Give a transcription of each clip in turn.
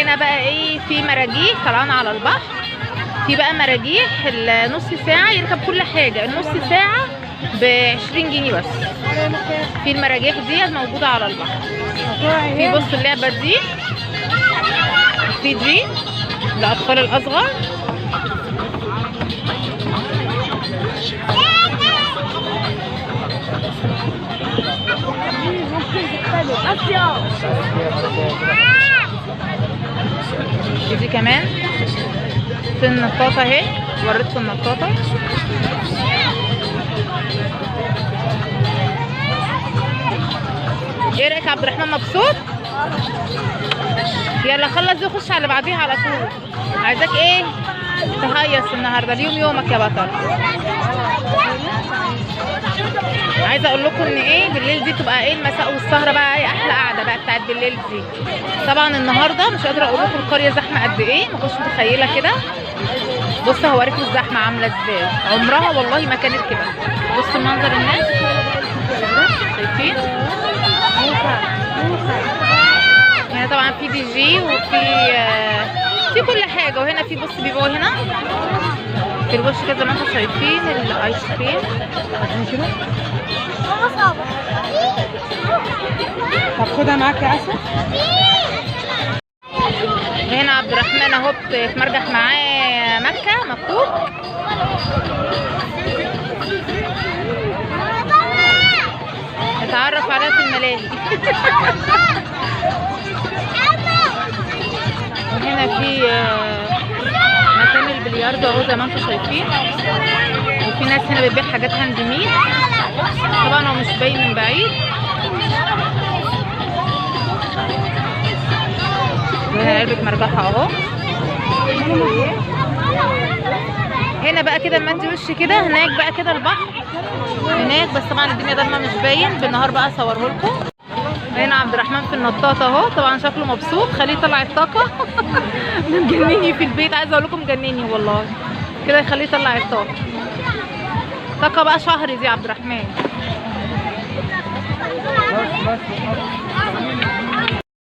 هنا بقى ايه، في مراجيح طلعنا على البحر. في بقى مراجيح النص ساعة يركب كل حاجة، النص ساعة ب20 جنيه بس. في المراجيح دي موجودة على البحر. في بص اللعبة دي، في دي للأطفال الأصغر. دي كمان في النطاطة اهي، وريتكم النطاطة. ايه رايك يا عبد الرحمن، مبسوط؟ يلا خلص دي وخش على اللي بعديها على طول. عايزاك ايه تهيص النهارده، اليوم يومك يا بطل. عايزه اقول لكم ان ايه، بالليل دي تبقى ايه المساء والسهره بقى، ايه احلى قعده بقى بتاعت بالليل دي. طبعا النهارده مش قادره اقول لكم القريه زحمه قد ايه، ما كنتش متخيله كده. بصوا هوريكم الزحمه عامله ازاي، عمرها والله ما كانت كده. بصوا منظر الناس، شايفين؟ هنا طبعا في دي جي وفي كل حاجه. وهنا في بص بيبقوا هنا في الوش كده زي ما انتم شايفين الايس كريم. طب خدها معاك يا اسد. هنا عبد الرحمن اهو اتمرجح معاه مكه مبروك. اتعرف عليها في الملاهي. وهنا في مكان البلياردو اهو زي ما انتم شايفين. وفي ناس هنا بتبيع حاجات هاند ميد، طبعا هو مش باين من بعيد. وهنا علبة مرجحة اهو. هنا بقى كده لما انت وش كده، هناك بقى كده البحر هناك، بس طبعا الدنيا ضلمه مش باين، بالنهار بقى اصوره لكم. هنا عبد الرحمن في النطاطه اهو، طبعا شكله مبسوط، خليه يطلع الطاقه. مجنني في البيت، عايزه اقول لكم مجنني والله كده، يخليه يطلع الطاقه. طاقه بقى شهري دي عبد الرحمن.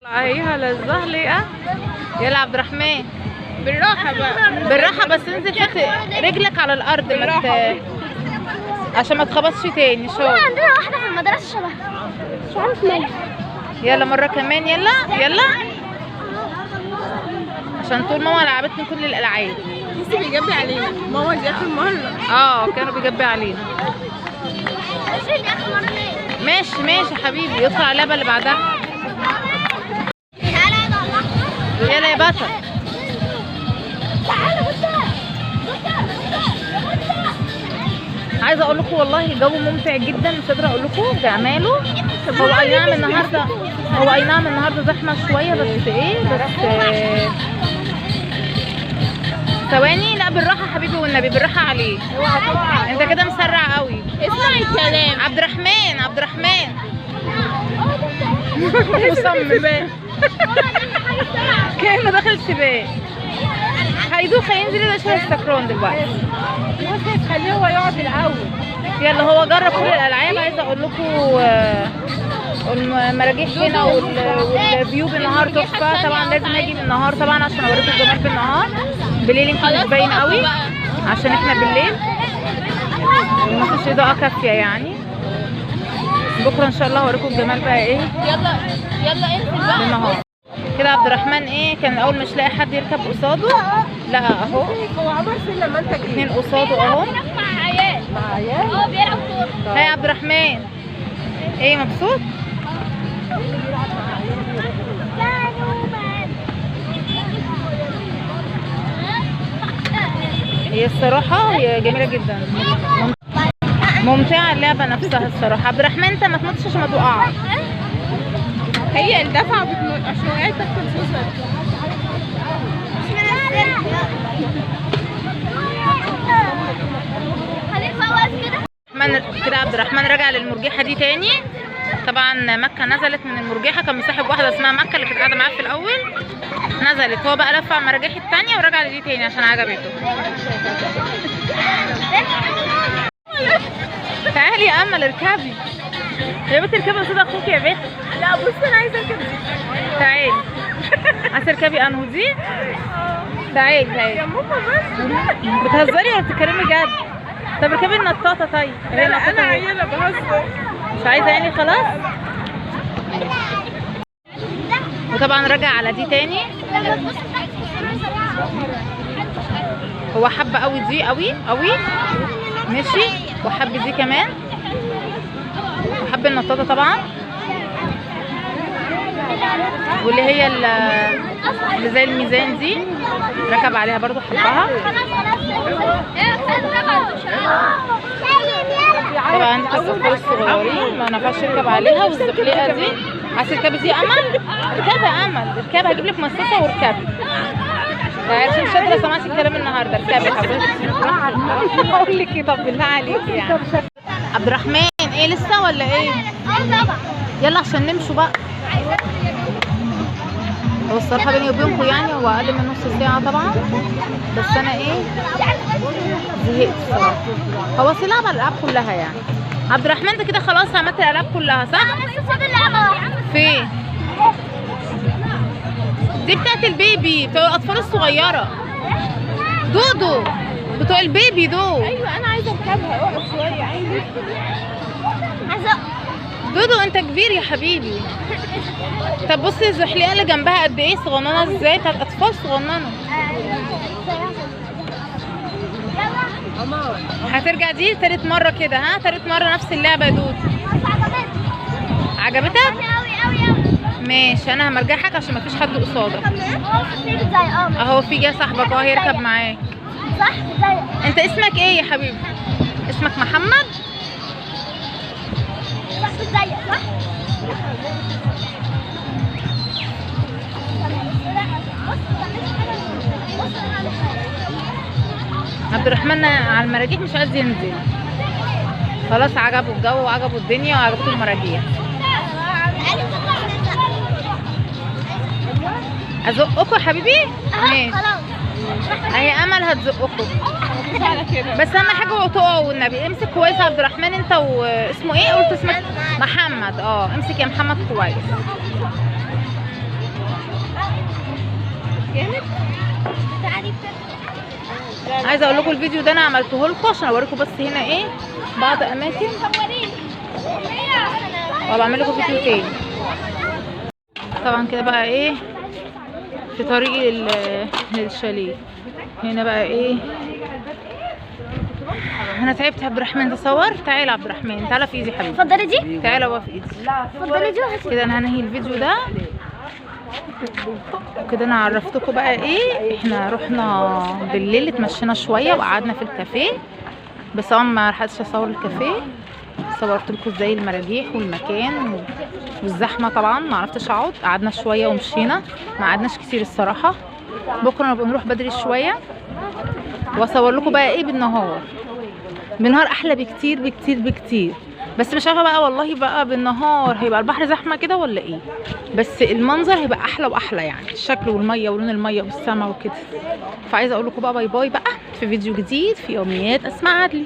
طلعيها للزهلقه. يلا عبد الرحمن بالراحه بقى، بالراحه بس انزل حط رجلك على الارض عشان ما تخبطش تاني. شو عندنا واحده في المدرسه شبهها، مش عارف مالها. يلا مره كمان، يلا يلا، عشان طول ماما لعبتني كل الالعاب. لسه بيجبي علينا ماما دي اخر مره. كانوا بيجبي علينا. ماشي ماشي يا حبيبي، يدخل على اللعبه اللي بعدها. يلا يا بطل. عايزه اقول لكم والله الجو ممتع جدا، مش قادره اقول لكم جماله. هو اي نعم النهارده زحمه شويه، بس ايه، ثواني. لا بالراحه حبيبي والنبي، بالراحه عليه. انت كده مسرع قوي. اسمعي الكلام. عبد الرحمن مصمم كأنه داخل سباق. هيدوخ هينزل يبقى شويه السكران دلوقتي. بصي خليه هو يقعد الاول. يلا هو جرب كل الالعاب. عايزه اقول لكم المراجيح هنا والفيو بالنهار تحفه. طبعا لازم اجي بالنهار طبعا عشان اوريكم الجمال بالنهار. بالليل يمكن مش باين قوي عشان احنا بالليل مفيش اضاءه كافيه يعني. بكره ان شاء الله هوريكم الجمال بقى ايه. يلا انزل بقى بالنهار كده. عبد الرحمن ايه كان اول مش لاقي حد يركب قصاده، لا اهو هو عمر فين لما انت جيت؟ 2 قصاده اهو. مع عيال. مع عيال؟ بيلعب كوره. هاي يا عبد الرحمن، ايه مبسوط؟ هي الصراحه هي جميله جدا، ممتعه اللعبه نفسها الصراحه. عبد الرحمن انت ما تنطش عشان ما تقعش. هي الدفعه بتموت عشان وقعت تحت السوسه. كده عبد الرحمن رجع للمرجحه دي تاني. طبعا مكه نزلت من المرجحه، كان مصاحب واحده اسمها مكه اللي كانت قاعده معاه في الاول، نزلت هو بقى لف على المراجيح التانيه ورجع لدي تاني عشان عجبته. تعالي يا امل اركبي يا بنت، اركبي قصاد اخوك يا بنت. لا بصي انا عايزه اركب. تعالي عايزه تركبي انهو دي؟ تعالي تعالي. يا ماما بس. بتهزري ولا بتتكلمي جد؟ طب اركبي النطاطه. طيب هي لا انا النطاطه اهي. عيانه بهزر. مش عايزه يعني خلاص. وطبعا راجع على دي تاني. هو حب قوي دي قوي قوي ماشي، وحب دي كمان، وحب النطاطه طبعا، واللي هي اللي زي الميزان دي ركب عليها برضو حبها. طبعا عندك الصفار الصغيرين ما ينفعش يركب عليها، والزقليقه دي عايزه تركبي دي امل؟ اركبي يا امل، اركبي، هجيب لك مصاصه واركبي. عشان مش قادره سمعتي الكلام النهارده. اركبي يا حبيبتي. اقول لك ايه؟ طب بالله عليكي يعني. عبد الرحمن ايه لسه ولا ايه؟ طبعا. يلا عشان نمشوا بقى. هو الصراحه بيني وبينكم يعني هو اقل من نص ساعه طبعا، بس انا ايه زهقت الصراحه. هو لعب الالعاب كلها يعني. عبد الرحمن انت كده خلاص عملت الالعاب كلها صح؟ فين؟ دي بتاعت البيبي، بتوع الاطفال الصغيره. دودو بتوع البيبي دول. ايوه انا عايزه اركبها. اقعد شويه عايزه. دودو انت كبير يا حبيبي. طب بصي الزحليقه اللي جنبها قد ايه صغننه ازاي، بتاعت اطفال صغننه. هترجع دي تالت مره كده؟ ها تالت مره نفس اللعبه يا دودو. عجبتك؟ ماشي انا همرجحك عشان مفيش حد قصادك. اهو في جاي صاحبك اهو هيركب معاك. صح زي. انت اسمك ايه يا حبيبي؟ اسمك محمد؟ صح زي صح. عبد الرحمن على المراجيح مش عايز ينزل خلاص، عجبه الجو وعجبه الدنيا وعجبته المراجيح. ازقكم يا حبيبي؟ ماشي. اهي امل هتزقكم بس اهم حاجه هو تقعوا والنبي. امسك كويس يا عبد الرحمن انت. واسمه ايه قلت اسمك؟ محمد. امسك يا محمد كويس. جامد. عايزه اقول لكم الفيديو ده انا عملته لكم عشان اوريكم بس هنا ايه بعض اماكن، وبعمل لكم فيديو تاني. طبعا كده بقى ايه في طريق للشاليه. هنا بقى ايه انا تعبت. عبد الرحمن تصور. تعالى عبد الرحمن تعالى في ايدي حبيبي. اتفضلي دي. تعالى هو في ايدي. اتفضلي دي وهاتي. كده انا هنهي الفيديو ده كده. انا عرفتكم بقى ايه احنا رحنا بالليل اتمشينا شويه وقعدنا في الكافيه، بس طبعا ما لحقتش اصور الكافيه. صورت لكم ازاي المراجيح والمكان والزحمه. طبعا ما عرفتش اقعد، قعدنا شويه ومشينا، ما قعدناش كتير الصراحه. بكره نبقى نروح بدري شويه واصور لكم بقى ايه بالنهار. بالنهار احلى بكتير بكتير بكتير، بس مش عارفه بقى والله بقى بالنهار هيبقى البحر زحمه كده ولا ايه، بس المنظر هيبقى احلى واحلى يعني، الشكل والميه ولون الميه والسما وكده. فعايزه اقول لكم بقى باي باي بقى في فيديو جديد في يوميات اسماء عدلي.